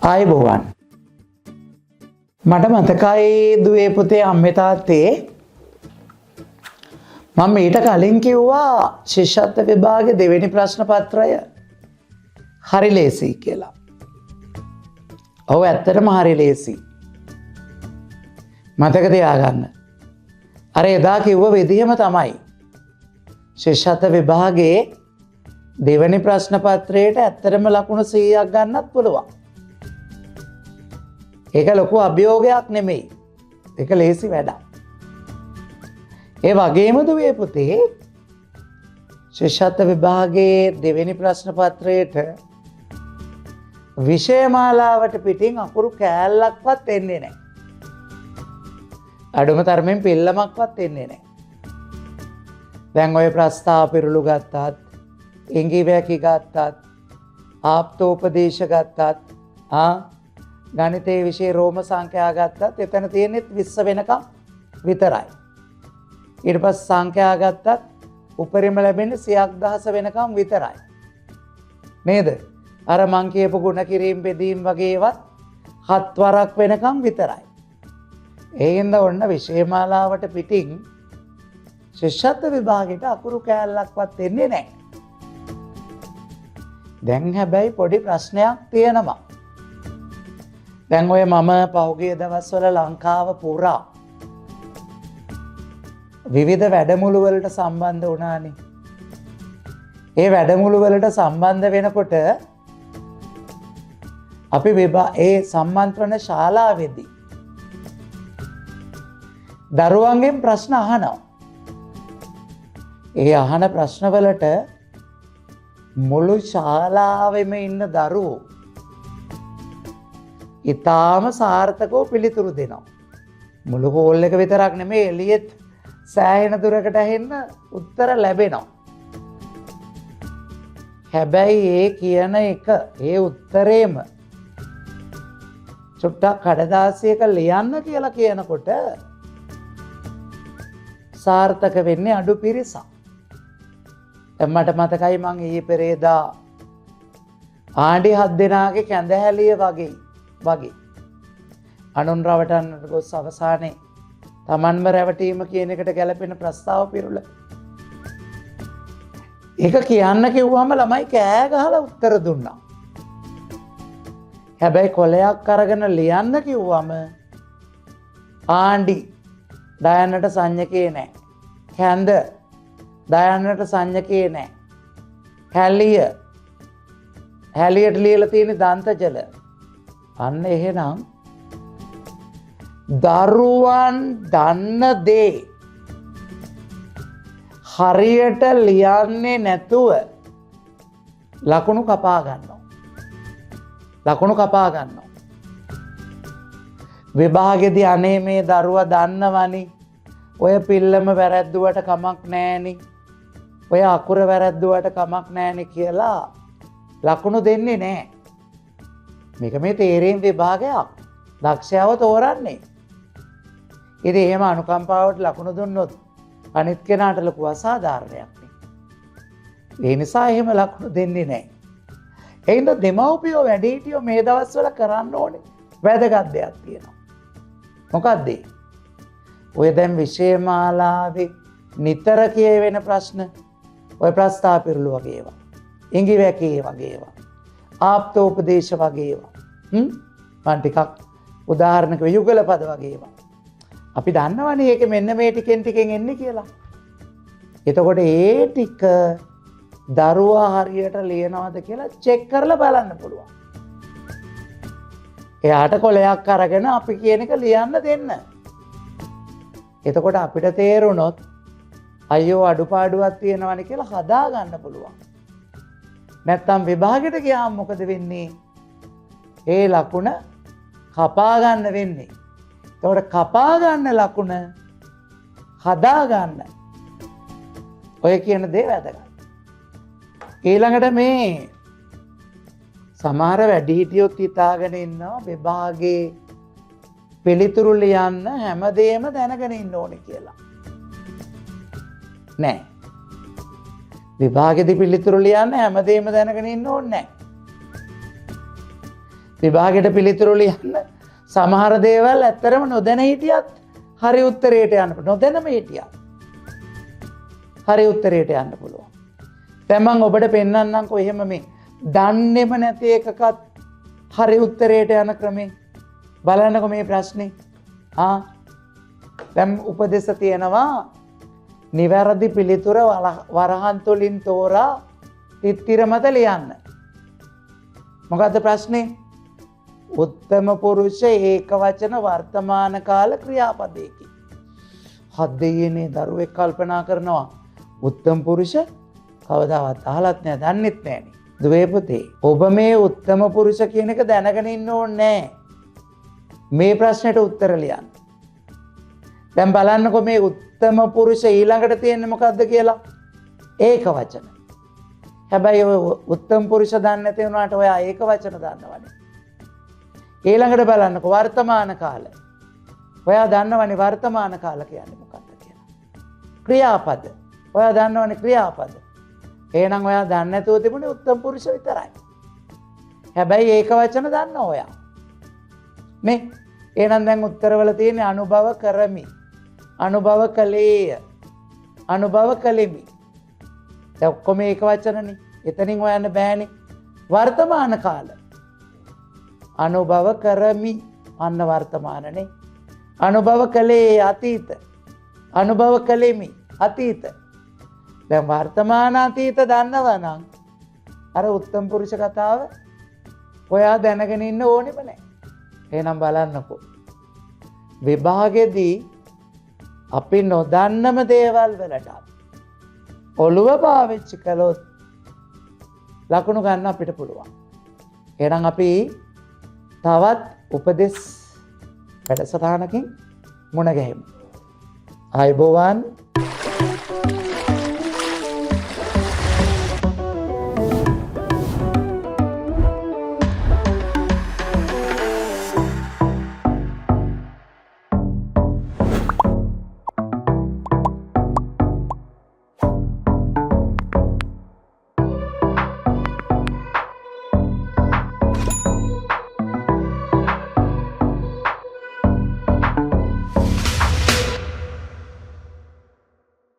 ආයුබෝවන්. මට මතකයි දුවේ පුතේ අම්මේ තාත්තේ මම ඊට කලින් කිව්වා ශිෂ්‍යත්ව විභාගයේ දෙවෙනි ප්‍රශ්න පත්‍රය හරි ලේසි කියලා. ඔව් ඇත්තටම හරි ලේසි. මතක තියාගන්න. අර එදා කිව්ව විදිහම තමයි. ශිෂ්‍යත්ව විභාගයේ දෙවෙනි ප්‍රශ්න පත්‍රයට ඇත්තටම ලකුණු 100ක් ගන්නත් පුළුවන්. ඒක ලොකු අභියෝගයක් නෙමෙයි. ඒක ලේසි වැඩක්. ඒ වගේම දුවේ පුතේ ශිෂ්‍යත්ව විභාගයේ දෙවෙනි ප්‍රශ්න පත්‍රයට විෂය මාලාවට පිටින් අකුරු කෑල්ලක්වත් එන්නේ නැහැ. අඩුම තරමින් පිල්ලමක්වත් එන්නේ නැහැ. දැන් ඔය ප්‍රස්තාව පිරුළු ගත්තත්, ඉංගිවැකි ගත්තත්, ආප්තෝපදේශ ගත්තත්, ගණිතයේ විෂය රෝම සංඛ්‍යා ගත්තත් එතන තියෙන්නේ 20 වෙනකම් විතරයි. ඊට පස්සේ සංඛ්‍යා ගත්තත් උපරිම ලැබෙන්නේ 100,000 වෙනකම් විතරයි. නේද? අර මං කියපු ගුණ කිරීම බෙදීම් වගේ ඒවත් 7 වරක් වෙනකම් විතරයි. ඒ හින්දා ඔන්න විෂය මාලාවට පිටින් ශිෂ්‍යත්ව විභාගයට අකුරු කෑල්ලක්වත් එන්නේ නැහැ. දැන් හැබැයි පොඩි ප්‍රශ්නයක් තියෙනවා. දැන් ඔය මම පහුගිය දවස්වල ලංකාව පුරා විවිධ වැඩමුළු වලට සම්බන්ධ වුණානේ. ඒ වැඩමුළු වලට සම්බන්ධ වෙනකොට අපි ඒ සම්මන්ත්‍රණ ශාලාවේදී දරුවන්ගෙන් ප්‍රශ්න අහනවා. ඒ අහන ප්‍රශ්න වලට මුළු ශාලාවෙම ඉන්න දරුවෝ ඉතාම සාර්ථකව පිළිතුරු දෙනවා. මුළු හෝල් එක විතරක් නෙමෙයි එළියෙත් සෑහෙන දුරකට ඇහෙන්න උත්තර ලැබෙනවා. හැබැයි ඒ කියන එක ඒ උත්තරේම චුට්ටක් කඩදාසියක ලියන්න කියලා කියනකොට සාර්ථක වෙන්නේ අඩු පිරිසක්. මට මතකයි මං ඊයේ පෙරේදා ආණ්ඩි 7 දෙනාගේ කැඳහැලිය වගේ අනුන් රවටන්නට ගොස් අවසානයේ තමන්ම රැවටීම කියන එකට ගැලපෙන ප්‍රස්තාව පිරුළ. ඒක කියන්න කිව්වම ළමයි කෑ ගහලා උත්තර දුන්නා. හැබැයි කොලයක් අරගෙන ලියන්න කිව්වම ආණ්ඩි දයන්නට සංඥකේ නැහැ. කැඳ දයන්නට සංඥකේ නැහැ. හැලියට ලියලා තියෙන දන්තජල. අන්න එහෙනම් දරුවන් දන්න දේ හරියට ලියන්නේ නැතුව ලකුණු කපා ගන්නවා. විභාගෙදී අනේ මේ දරුවා දන්නවනි ඔය පිල්ලම වැරද්දුවට කමක් නෑනි. ඔය අකුර වැරද්දුවට කමක් නෑනි කියලා ලකුණු දෙන්නේ නෑ. මේක මේ තේරීම් විභාගයක්. දක්ෂයව තෝරන්නේ. ඉතින් එහෙම අනුකම්පාවට ලකුණු දුන්නොත් අනිත් කෙනාට ලොකු අසාධාරණයක් නේ. ඒ නිසා එහෙම ලකුණු දෙන්නේ නැහැ. ඒ හින්දා දෙමව්පියෝ වැඩිහිටියෝ මේ දවස්වල කරන්න ඕනේ වැදගත් දෙයක් තියෙනවා. මොකක්ද ඒ? ඔය දැන් විෂය මාලාවේ නිතර කියවෙන ප්‍රශ්න ඔය ප්‍රස්තාව පිරුළු වගේ ඒවා. ඉංගිවැකි වගේ ඒවා. ආප්තෝපදේශ වගේ ඒවා. මම ටිකක් උදාහරණක යුගල පද වගේ ඒවා. අපි දන්නවනේ ඒක මෙන්න මේ ටිකෙන් එන්නේ කියලා. එතකොට ඒ ටික දරුවා හරියට ලියනවද කියලා චෙක් කරලා බලන්න පුළුවන්. එයාට කොලයක් අරගෙන අපි කියන එක ලියන්න දෙන්න. එතකොට අපිට තේරුණොත් අයියෝ අඩුපාඩුවක් තියෙනවනේ කියලා හදා ගන්න පුළුවන්. නැත්තම් විභාගෙට ගියාම මොකද වෙන්නේ? ඒ ලකුණ කපා ගන්න වෙන්නේ. එතකොට කපා ගන්න ලකුණ හදා ගන්න. ඔය කියන දේ වැදගත්. ඊළඟට මේ සමහර වැඩිහිටියොත් හිතාගෙන ඉන්නවා විභාගේ පිළිතුරු ලියන්න හැමදේම දැනගෙන ඉන්න ඕනේ කියලා. නෑ. විභාගෙදි පිළිතුරු ලියන්න හැමදේම දැනගෙන ඉන්න ඕනේ නෑ. විභාගෙට පිළිතුරු ලියන්න සමහර දේවල් ඇත්තරම නොදැන හිටියත් හරි උත්තරයට යන්න පුළුවන්. නොදැනම හිටියත් හරි උත්තරයට යන්න පුළුවන්. දැන් මම ඔබට පෙන්වන්නම්කෝ එහෙම මේ දන්නේම නැති එකකත් හරි උත්තරයට යන ක්‍රමේ. බලන්නකො මේ ප්‍රශ්නේ. දැන් උපදේශ තියෙනවා නිවැරදි පිළිතුර වරහන් තුලින් තෝරා තිත්තිර මත ලියන්න. මොකද්ද ප්‍රශ්නේ? උත්තම පුරුෂ ඒක වචන වර්තමාන කාල ක්‍රියාපදයකි. හදේනේ දරුවෙක් කල්පනා කරනවා උත්තම පුරුෂ කවදාවත් අහලත් නැහැ දන්නෙත් නැහනේ. දුවේ පුතේ ඔබ මේ උත්තම පුරුෂ කියන එක දැනගෙන ඉන්න ඕනේ නැහැ. මේ ප්‍රශ්නෙට උත්තර ලියන්න. දැන් බලන්නකො මේ උත්තම පුරුෂ ඊළඟට තියෙන්නේ මොකද්ද කියලා? ඒක වචන. හැබැයි ඔය උත්තම පුරුෂ දන්නේ නැති වුණාට ඔයා ඒක වචන දන්නවනේ. ඊළඟට බලන්නකො වර්තමාන කාල. ඔයා දන්නවනේ වර්තමාන කාල කියන්නේ මොකක්ද කියලා. ක්‍රියාපද. ඔයා දන්නවනේ ක්‍රියාපද. එහෙනම් ඔයා දන්නේ නැතුව තිබුණේ උත්තම පුරුෂ විතරයි. හැබැයි ඒක වචන දන්න ඔයා. මේ එහෙනම් දැන් උත්තරවල තියෙන්නේ අනුභව කරමි. අනුභව කලේය. අනුභව කලෙමි. දැන් ඔක්කොම ඒක වචනනේ. එතනින් හොයන්න බෑනේ. වර්තමාන කාල. අනුභව කරමි අන්න වර්තමානනේ. අනුභව කලේ අතීත. අනුභව කලෙමි අතීත. දැන් වර්තමාන අතීත දන්නවා නම් අර උත්තම පුරුෂ කතාව ඔයා දැනගෙන ඉන්න ඕනෙම නැහැ. එහෙනම් බලන්නකෝ. විභාගෙදී අපි නොදන්නම දේවල් වලට ඔළුව පාවිච්චි කළොත් ලකුණු ගන්න අපිට පුළුවන්. එහෙනම් අපි තවත් උපදෙස් වැඩසටහනකින් මුණ ගැහෙමු. ආයුබෝවන්.